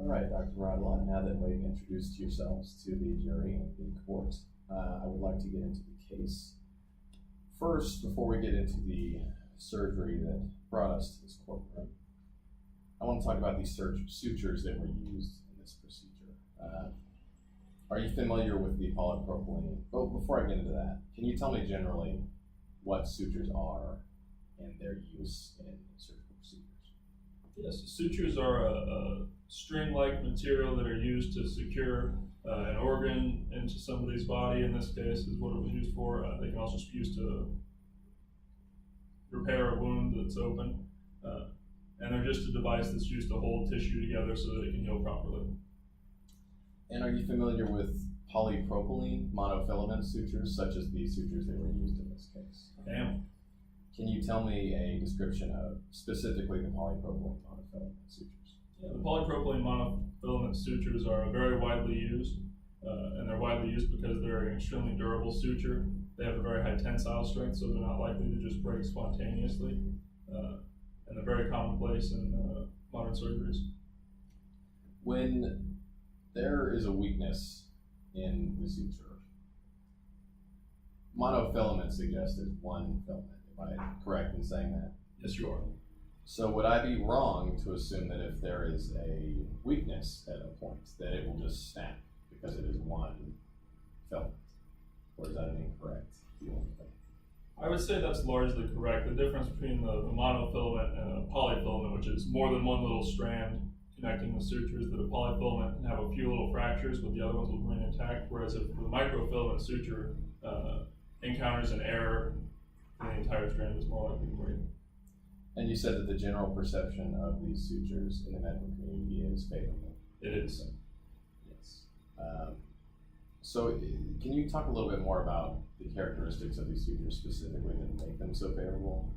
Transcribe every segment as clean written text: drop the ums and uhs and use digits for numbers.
All right, Dr. Radelat, now that we've introduced yourselves to the jury and the court, I would like to get into the case. First, before we get into the surgery that brought us to this courtroom, I want to talk about these sutures that were used in this procedure. Are you familiar with the polypropylene? Oh, before I get into that, can you tell me generally what sutures are and their use in surgical procedures? Yes, sutures are a string-like material that are used to secure an organ into somebody's body. In this case, is what it was used for. They can also be used to repair a wound that's open. And they're just a device that's used to hold tissue together so that it can heal properly. And are you familiar with polypropylene monofilament sutures, such as these sutures that were used in this case? I am. Can you tell me a description of specifically the polypropylene monofilament sutures? Yeah, the polypropylene monofilament sutures are very widely used, and they're widely used because they're an extremely durable suture. They have a very high tensile strength, so they're not likely to just break spontaneously, and they're very commonplace in modern surgeries. When there is a weakness in the suture, monofilament suggests there's one filament. Am I correct in saying that? Yes, you are. So would I be wrong to assume that if there is a weakness at a point, that it will just snap because it is one filament? Or is that an incorrect view? I would say that's largely correct. The difference between the monofilament and a polyfilament, which is more than one little strand connecting the sutures, is that a polyfilament can have a few little fractures, but the other ones will remain intact, whereas if the microfilament suture encounters an error, the entire strand is more likely to break. And you said that the general perception of these sutures in the medical community is favorable. It is. Yes. So can you talk a little bit more about the characteristics of these sutures specifically that make them so favorable?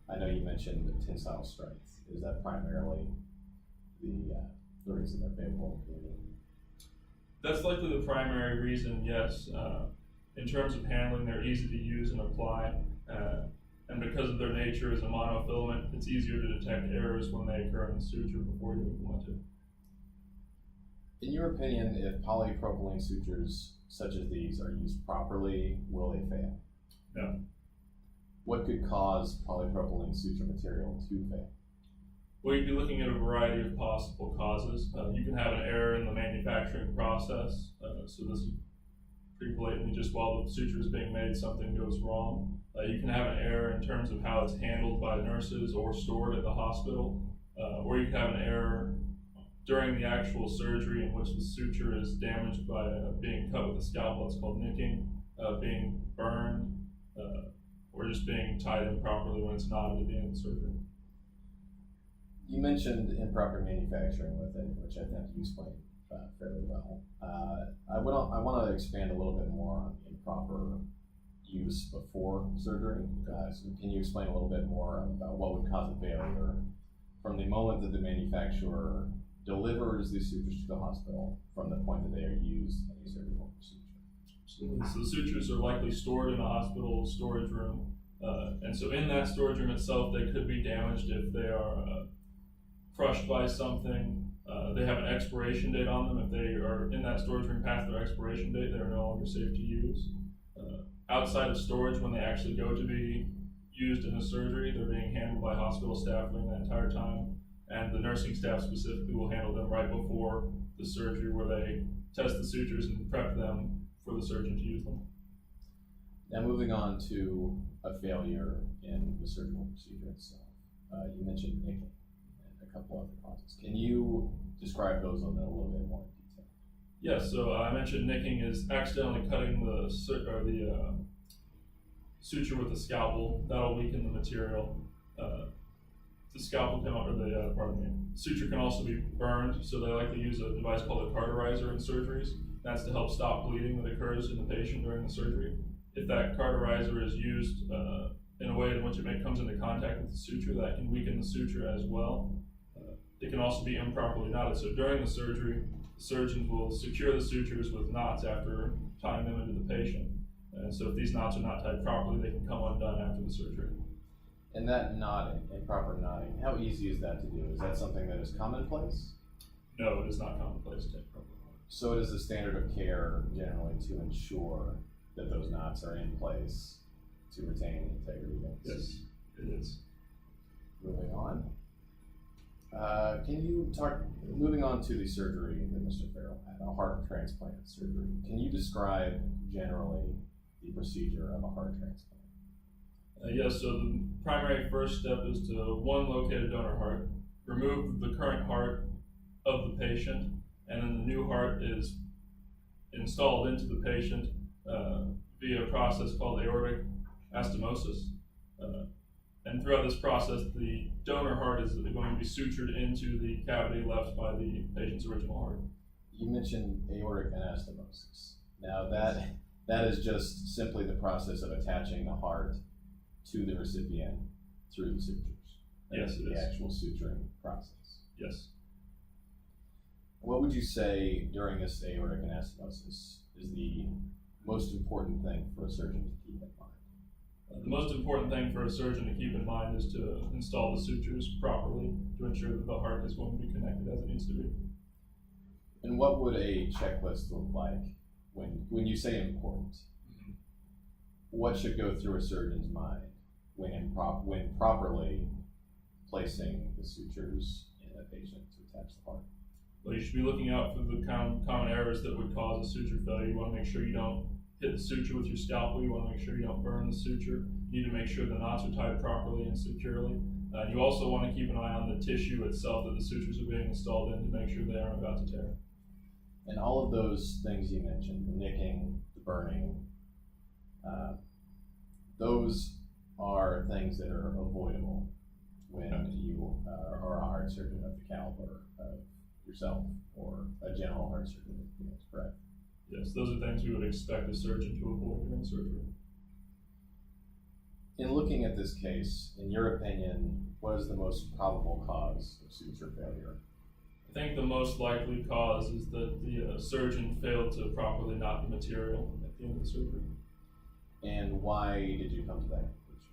I know you mentioned the tensile strength. Is that primarily the reason they're favorable in the community? That's likely the primary reason, yes. In terms of handling, they're easy to use and apply. And because of their nature as a monofilament, it's easier to detect errors when they occur in the suture before you implement it. In your opinion, if polypropylene sutures such as these are used properly, will they fail? No. What could cause polypropylene suture material to fail? Well, you'd be looking at a variety of possible causes. You can have an error in the manufacturing process. So this is pretty blatantly just while the suture is being made, something goes wrong. You can have an error in terms of how it's handled by nurses or stored at the hospital. Or you can have an error during the actual surgery in which the suture is damaged by being cut with a scalpel. It's called nicking, being burned, or just being tied improperly when it's knotted at the end of the surgery. You mentioned improper manufacturing with it, which I think you explained fairly well. I want to expand a little bit more on improper use before surgery. So can you explain a little bit more about what would cause a failure from the moment that the manufacturer delivers these sutures to the hospital from the point that they are used in a surgical procedure? Absolutely. So the sutures are likely stored in a hospital storage room. And so in that storage room itself, they could be damaged if they are crushed by something. They have an expiration date on them. If they are in that storage room past their expiration date, they are no longer safe to use. Outside of storage, when they actually go to be used in a surgery, they're being handled by hospital staff during that entire time. And the nursing staff specifically will handle them right before the surgery, where they test the sutures and prep them for the surgeon to use them. Now moving on to a failure in the surgical procedure itself. You mentioned nicking and a couple other causes. Can you describe those in a little bit more detail? Yes, so I mentioned nicking is accidentally cutting the suture with a scalpel. That'll weaken the material. The scalpel can, or the suture can also be burned, so they like to use a device called a cauterizer in surgeries. That's to help stop bleeding that occurs in the patient during the surgery. If that cauterizer is used in a way in which it comes into contact with the suture, that can weaken the suture as well. It can also be improperly knotted. So during the surgery, the surgeons will secure the sutures with knots after tying them into the patient. And so if these knots are not tied properly, they can come undone after the surgery. And that knotting, improper knotting, how easy is that to do? Is that something that is commonplace? No, it is not commonplace to take propofol. So it is the standard of care generally to ensure that those knots are in place to retain integrity. Yes, it is. Moving on. Moving on to the surgery that Mr. Farrell had, a heart transplant surgery. Can you describe generally the procedure of a heart transplant? Yes, so the primary first step is to locate a donor heart, remove the current heart of the patient, and then the new heart is installed into the patient via a process called aortic anastomosis. And throughout this process, the donor heart is going to be sutured into the cavity left by the patient's original heart. You mentioned aortic anastomosis. Now that is just simply the process of attaching the heart to the recipient through the sutures. Yes, it the is. actual suturing process. Yes. What would you say during this aortic anastomosis is the most important thing for a surgeon to keep in mind? The most important thing for a surgeon to keep in mind is to install the sutures properly to ensure that the heart is going to be connected as it needs to be. And what would a checklist look like when you say important? Mm-hmm. What should go through a surgeon's mind when properly placing the sutures in a patient to attach the heart? Well, you should be looking out for the common errors that would cause a suture failure. You want to make sure you don't hit the suture with your scalpel. You want to make sure you don't burn the suture. You need to make sure the knots are tied properly and securely. You also want to keep an eye on the tissue itself that the sutures are being installed in to make sure they aren't about to tear. And all of those things you mentioned, the nicking, the burning, those are things that are avoidable when you are a heart surgeon of the caliber of yourself or a general heart surgeon, that's correct. Yes, those are things we would expect a surgeon to avoid during surgery. In looking at this case, in your opinion, what is the most probable cause of suture failure? I think the most likely cause is that the surgeon failed to properly knot the material at the end of the surgery. And why did you come to that conclusion?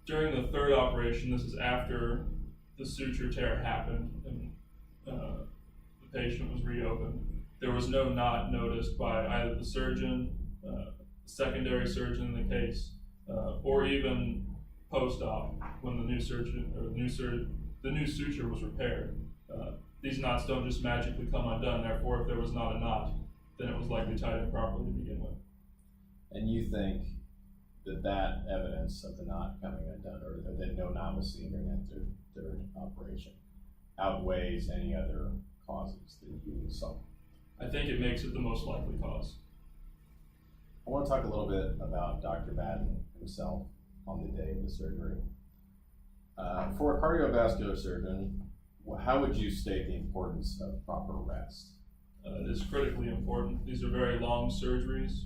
During the third operation, this is after the suture tear happened and the patient was reopened, there was no knot noticed by either the surgeon, secondary surgeon in the case, or even post-op when the new suture was repaired. These knots don't just magically come undone, therefore if there was not a knot, then it was likely tied in properly to begin with. And you think that evidence of the knot coming undone, or that no knot was seen during that third operation, outweighs any other causes that you saw? I think it makes it the most likely cause. I want to talk a little bit about Dr. Madden himself on the day of the surgery. For a cardiovascular surgeon, how would you state the importance of proper rest? It is critically important. These are very long surgeries.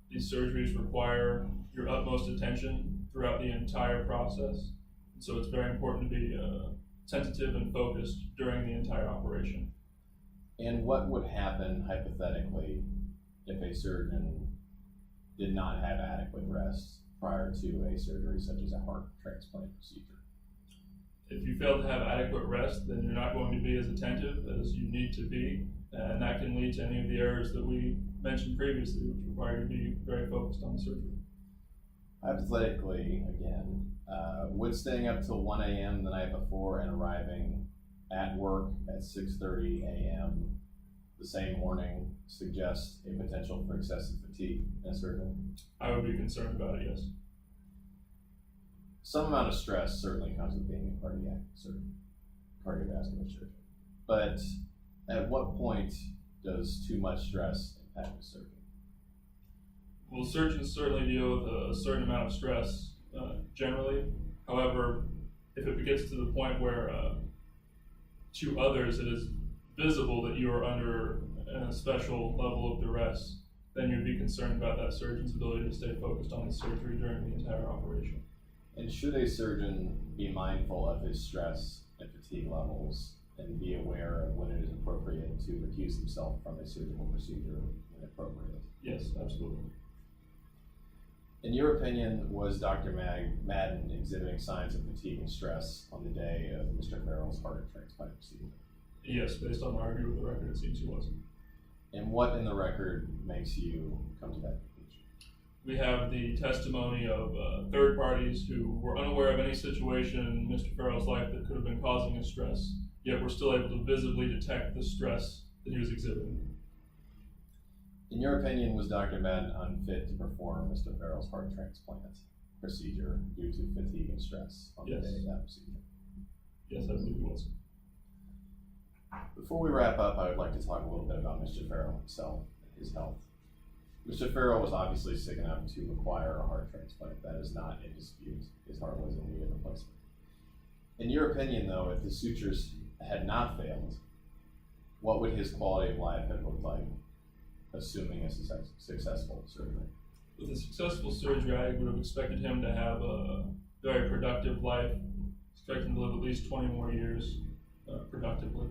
These surgeries require your utmost attention throughout the entire process. So it's very important to be tentative and focused during the entire operation. And what would happen hypothetically if a surgeon did not have adequate rest prior to a surgery such as a heart transplant procedure? If you fail to have adequate rest, then you're not going to be as attentive as you need to be, and that can lead to any of the errors that we mentioned previously, which require you to be very focused on the surgery. Hypothetically, again, would staying up till 1 a.m. the night before and arriving at work at 6:30 a.m. the same morning suggest a potential for excessive fatigue in a surgeon? I would be concerned about it, yes. Some amount of stress certainly comes with being a cardiovascular surgeon. But at what point does too much stress impact the surgeon? Well, surgeons certainly deal with a certain amount of stress generally. However, if it gets to the point where to others it is visible that you are under a special level of duress, then you'd be concerned about that surgeon's ability to stay focused on the surgery during the entire operation. And should a surgeon be mindful of his stress and fatigue levels and be aware of when it is appropriate to recuse himself from a surgical procedure when appropriate? Yes, absolutely. In your opinion, was Dr. Madden exhibiting signs of fatigue and stress on the day of Mr. Farrell's heart transplant procedure? Yes, based on our review of the record, it seems he was. And what in the record makes you come to that conclusion? We have the testimony of third parties who were unaware of any situation in Mr. Farrell's life that could have been causing his stress, yet were still able to visibly detect the stress that he was exhibiting. In your opinion, was Dr. Ben unfit to perform Mr. Farrell's heart transplant procedure due to fatigue and stress on the Yes. day of that procedure? Yes, I believe he was. Before we wrap up, I would like to talk a little bit about Mr. Farrell himself and his health. Mr. Farrell was obviously sick enough to require a heart transplant. That is not in dispute. His heart was in need of replacement. In your opinion, though, if the sutures had not failed, what would his quality of life have looked like, assuming a successful surgery? With a successful surgery, I would have expected him to have a very productive life, expecting him to live at least 20 more years productively.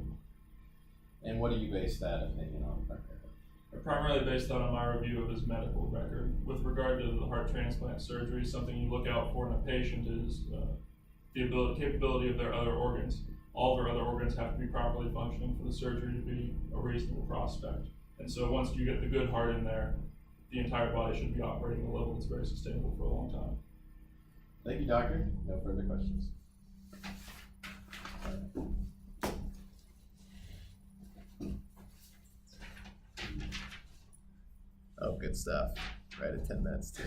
And what do you base that opinion on primarily? Primarily based on my review of his medical record. With regard to the heart transplant surgery, something you look out for in a patient is the capability of their other organs. All of their other organs have to be properly functioning for the surgery to be a reasonable prospect. And so once you get the good heart in there, the entire body should be operating at a level that's very sustainable for a long time. Thank you, doctor. No further questions. Oh, good stuff. Right at 10 minutes too.